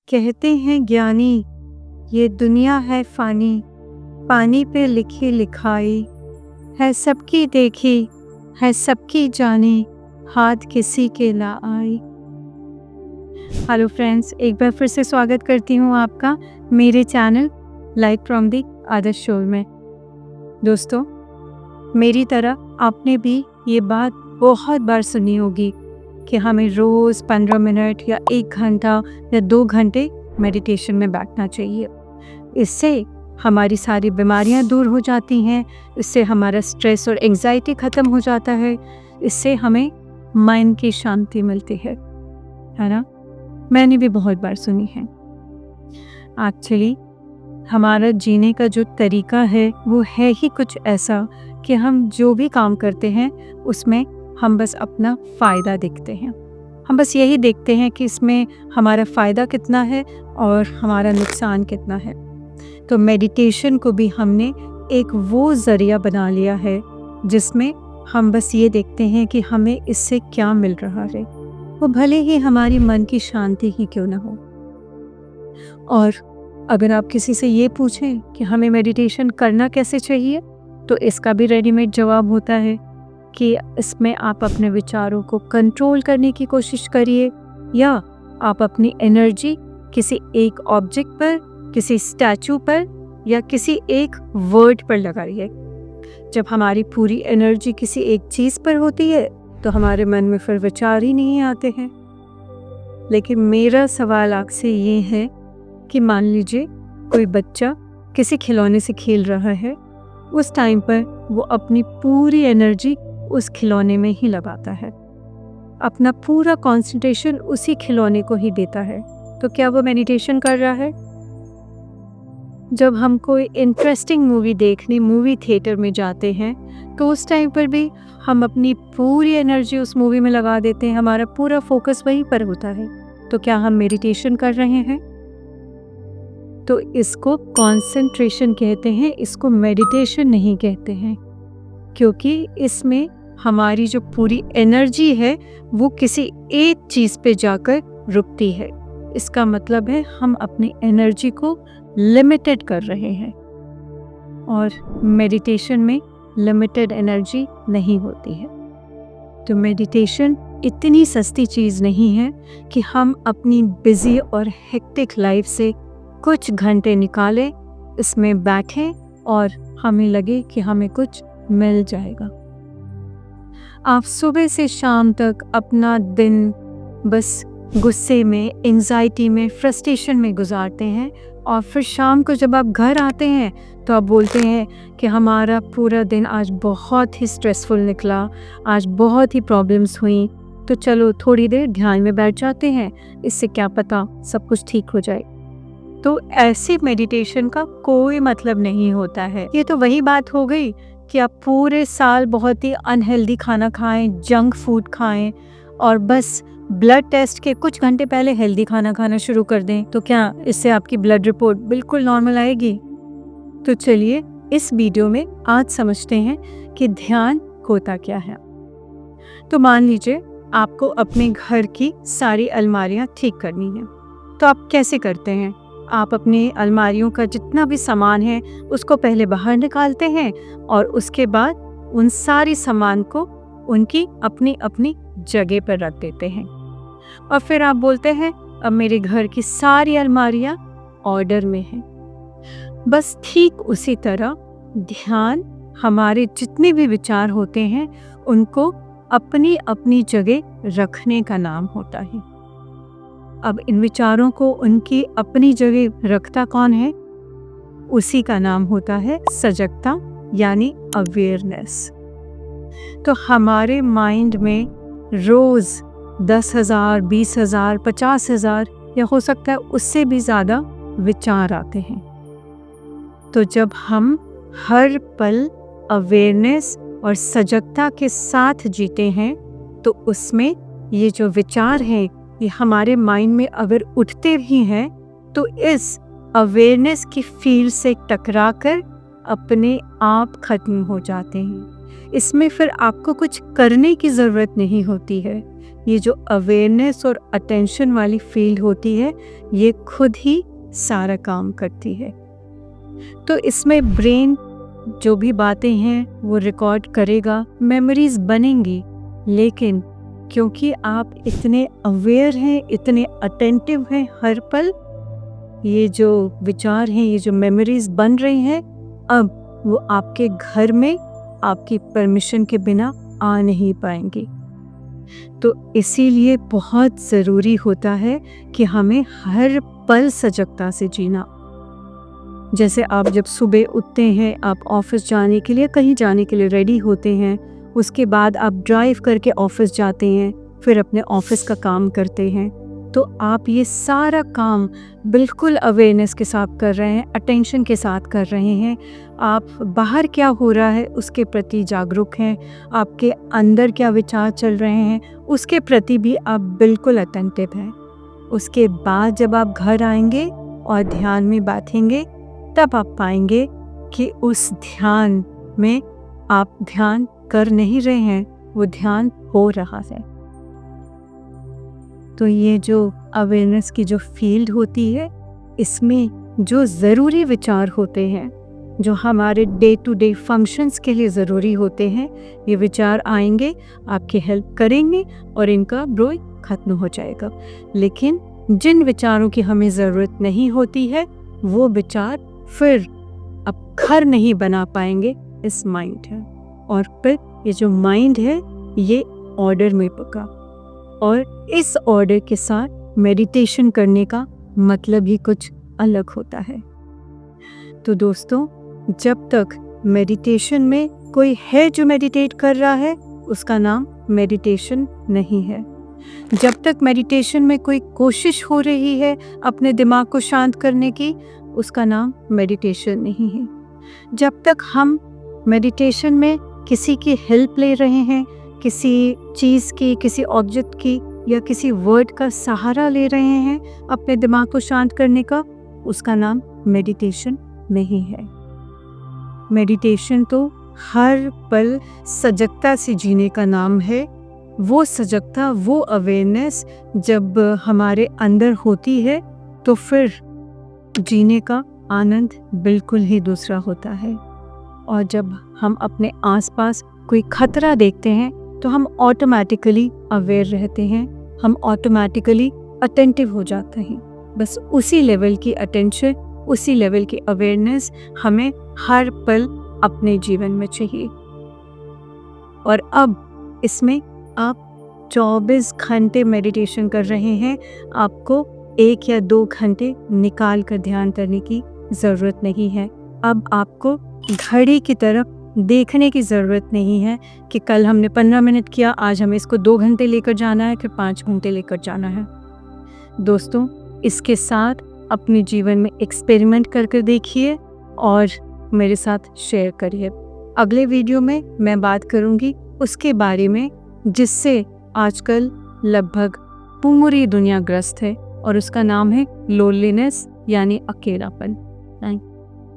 कहते हैं ज्ञानी ये दुनिया है फ़ानी, पानी पे लिखी लिखाई, है सबकी देखी, है सबकी जानी, हाथ किसी के ना आई। हेलो फ्रेंड्स, एक बार फिर से स्वागत करती हूँ आपका मेरे चैनल लाइट फ्रॉम दी आदर्श शोर में। दोस्तों, मेरी तरह आपने भी ये बात बहुत बार सुनी होगी कि हमें रोज़ 15 मिनट या 1 घंटा या 2 घंटे मेडिटेशन में बैठना चाहिए। इससे हमारी सारी बीमारियां दूर हो जाती हैं, इससे हमारा स्ट्रेस और एंजाइटी ख़त्म हो जाता है, इससे हमें माइंड की शांति मिलती है ना? मैंने भी बहुत बार सुनी है। एक्चुअली हमारा जीने का जो तरीका है वो है ही कुछ ऐसा कि हम जो भी काम करते हैं उसमें हम बस अपना फ़ायदा देखते हैं। हम बस यही देखते हैं कि इसमें हमारा फ़ायदा कितना है और हमारा नुकसान कितना है। तो मेडिटेशन को भी हमने एक वो ज़रिया बना लिया है जिसमें हम बस ये देखते हैं कि हमें इससे क्या मिल रहा है, वो भले ही हमारी मन की शांति ही क्यों ना हो। और अगर आप किसी से ये पूछें कि हमें मेडिटेशन करना कैसे चाहिए, तो इसका भी रेडीमेड जवाब होता है कि इसमें आप अपने विचारों को कंट्रोल करने की कोशिश करिए या आप अपनी एनर्जी किसी एक ऑब्जेक्ट पर, किसी स्टैचू पर या किसी एक वर्ड पर लगाइए। जब हमारी पूरी एनर्जी किसी एक चीज़ पर होती है तो हमारे मन में फिर विचार ही नहीं आते हैं। लेकिन मेरा सवाल आपसे ये है कि मान लीजिए कोई बच्चा किसी खिलौने से खेल रहा है, उस टाइम पर वो अपनी पूरी एनर्जी उस खिलौने में ही लगाता है, अपना पूरा कंसंट्रेशन उसी खिलौने को ही देता है, तो क्या वो मेडिटेशन कर रहा है? जब हम कोई इंटरेस्टिंग मूवी देखने मूवी थिएटर में जाते हैं तो उस टाइम पर भी हम अपनी पूरी एनर्जी उस मूवी में लगा देते हैं, हमारा पूरा फोकस वहीं पर होता है, तो क्या हम मेडिटेशन कर रहे हैं? तो इसको कंसंट्रेशन कहते हैं, इसको मेडिटेशन नहीं कहते हैं, क्योंकि इसमें हमारी जो पूरी एनर्जी है वो किसी एक चीज़ पे जाकर रुकती है। इसका मतलब है हम अपनी एनर्जी को लिमिटेड कर रहे हैं, और मेडिटेशन में लिमिटेड एनर्जी नहीं होती है। तो मेडिटेशन इतनी सस्ती चीज़ नहीं है कि हम अपनी बिजी और हेक्टिक लाइफ से कुछ घंटे निकालें, इसमें बैठें और हमें लगे कि हमें कुछ मिल जाएगा। आप सुबह से शाम तक अपना दिन बस गुस्से में, एंजाइटी में, फ्रस्ट्रेशन में गुजारते हैं, और फिर शाम को जब आप घर आते हैं तो आप बोलते हैं कि हमारा पूरा दिन आज बहुत ही स्ट्रेसफुल निकला, आज बहुत ही प्रॉब्लम्स हुई, तो चलो थोड़ी देर ध्यान में बैठ जाते हैं, इससे क्या पता सब कुछ ठीक हो जाए। तो ऐसे मेडिटेशन का कोई मतलब नहीं होता है। ये तो वही बात हो गई कि आप पूरे साल बहुत ही अनहेल्दी खाना खाएं, जंक फूड खाएं, और बस ब्लड टेस्ट के कुछ घंटे पहले हेल्दी खाना खाना शुरू कर दें, तो क्या इससे आपकी ब्लड रिपोर्ट बिल्कुल नॉर्मल आएगी? तो चलिए इस वीडियो में आज समझते हैं कि ध्यान होता क्या है। तो मान लीजिए आपको अपने घर की सारी अलमारियां ठीक करनी है, तो आप कैसे करते हैं? आप अपनी अलमारियों का जितना भी सामान है उसको पहले बाहर निकालते हैं और उसके बाद उन सारी सामान को उनकी अपनी अपनी जगह पर रख देते हैं, और फिर आप बोलते हैं अब मेरे घर की सारी अलमारियां ऑर्डर में हैं। बस ठीक उसी तरह ध्यान हमारे जितने भी विचार होते हैं उनको अपनी अपनी जगह रखने का नाम होता है। अब इन विचारों को उनकी अपनी जगह रखता कौन है? उसी का नाम होता है सजगता, यानी अवेयरनेस। तो हमारे माइंड में रोज़ 10,000, 20,000, 50,000 या हो सकता है उससे भी ज़्यादा विचार आते हैं। तो जब हम हर पल अवेयरनेस और सजगता के साथ जीते हैं तो उसमें ये जो विचार हैं ये हमारे माइंड में अगर उठते भी हैं तो इस अवेयरनेस की फील्ड से टकराकर अपने आप खत्म हो जाते हैं। इसमें फिर आपको कुछ करने की ज़रूरत नहीं होती है। ये जो अवेयरनेस और अटेंशन वाली फील्ड होती है, ये खुद ही सारा काम करती है। तो इसमें ब्रेन जो भी बातें हैं वो रिकॉर्ड करेगा, मेमोरीज बनेंगी, लेकिन क्योंकि आप इतने अवेयर हैं, इतने अटेंटिव हैं हर पल, ये जो विचार हैं, ये जो मेमोरीज बन रही हैं, अब वो आपके घर में आपकी परमिशन के बिना आ नहीं पाएंगी। तो इसीलिए बहुत ज़रूरी होता है कि हमें हर पल सजगता से जीना। जैसे आप जब सुबह उठते हैं, आप ऑफिस जाने के लिए, कहीं जाने के लिए रेडी होते हैं, उसके बाद आप ड्राइव करके ऑफिस जाते हैं, फिर अपने ऑफिस का काम करते हैं, तो आप ये सारा काम बिल्कुल अवेयरनेस के साथ कर रहे हैं, अटेंशन के साथ कर रहे हैं। आप बाहर क्या हो रहा है उसके प्रति जागरूक हैं, आपके अंदर क्या विचार चल रहे हैं उसके प्रति भी आप बिल्कुल अटेंटिव हैं। उसके बाद जब आप घर आएंगे और ध्यान में बैठेंगे, तब आप पाएंगे कि उस ध्यान में आप ध्यान कर नहीं रहे हैं, वो ध्यान हो रहा है। तो ये जो अवेयरनेस की जो फील्ड होती है, इसमें जो ज़रूरी विचार होते हैं, जो हमारे डे टू डे फंक्शंस के लिए ज़रूरी होते हैं, ये विचार आएंगे, आपकी हेल्प करेंगे और इनका बोझ खत्म हो जाएगा। लेकिन जिन विचारों की हमें ज़रूरत नहीं होती है, वो विचार फिर अब घर नहीं बना पाएंगे इस माइंड है। और फिर ये जो माइंड है ये ऑर्डर में पका, और इस ऑर्डर के साथ मेडिटेशन करने का मतलब ही कुछ अलग होता है। तो दोस्तों, जब तक मेडिटेशन में कोई है जो मेडिटेट कर रहा है, उसका नाम मेडिटेशन नहीं है। जब तक मेडिटेशन में कोई कोशिश हो रही है अपने दिमाग को शांत करने की, उसका नाम मेडिटेशन नहीं है। जब तक हम मेडिटेशन में किसी की हेल्प ले रहे हैं, किसी चीज़ की, किसी ऑब्जेक्ट की या किसी वर्ड का सहारा ले रहे हैं अपने दिमाग को शांत करने का, उसका नाम मेडिटेशन नहीं है। मेडिटेशन तो हर पल सजगता से जीने का नाम है। वो सजगता, वो अवेयरनेस जब हमारे अंदर होती है, तो फिर जीने का आनंद बिल्कुल ही दूसरा होता है। और जब हम अपने आसपास कोई खतरा देखते हैं, तो हम ऑटोमेटिकली अवेयर रहते हैं, हम ऑटोमेटिकली अटेंटिव हो जाते हैं। बस उसी लेवल की अटेंशन, उसी लेवल की अवेयरनेस हमें हर पल अपने जीवन में चाहिए। और अब इसमें आप 24 घंटे मेडिटेशन कर रहे हैं, आपको 1 या 2 घंटे निकाल कर ध्यान करने की ज़रूरत नहीं है। अब आपको घड़ी की तरफ देखने की ज़रूरत नहीं है कि कल हमने 15 मिनट किया, आज हमें इसको 2 घंटे लेकर जाना है, फिर 5 घंटे लेकर जाना है। दोस्तों, इसके साथ अपने जीवन में एक्सपेरिमेंट करके देखिए और मेरे साथ शेयर करिए। अगले वीडियो में मैं बात करूंगी उसके बारे में जिससे आजकल लगभग पूरी दुनिया ग्रस्त है, और उसका नाम है लोनलीनेस, यानी अकेलापन।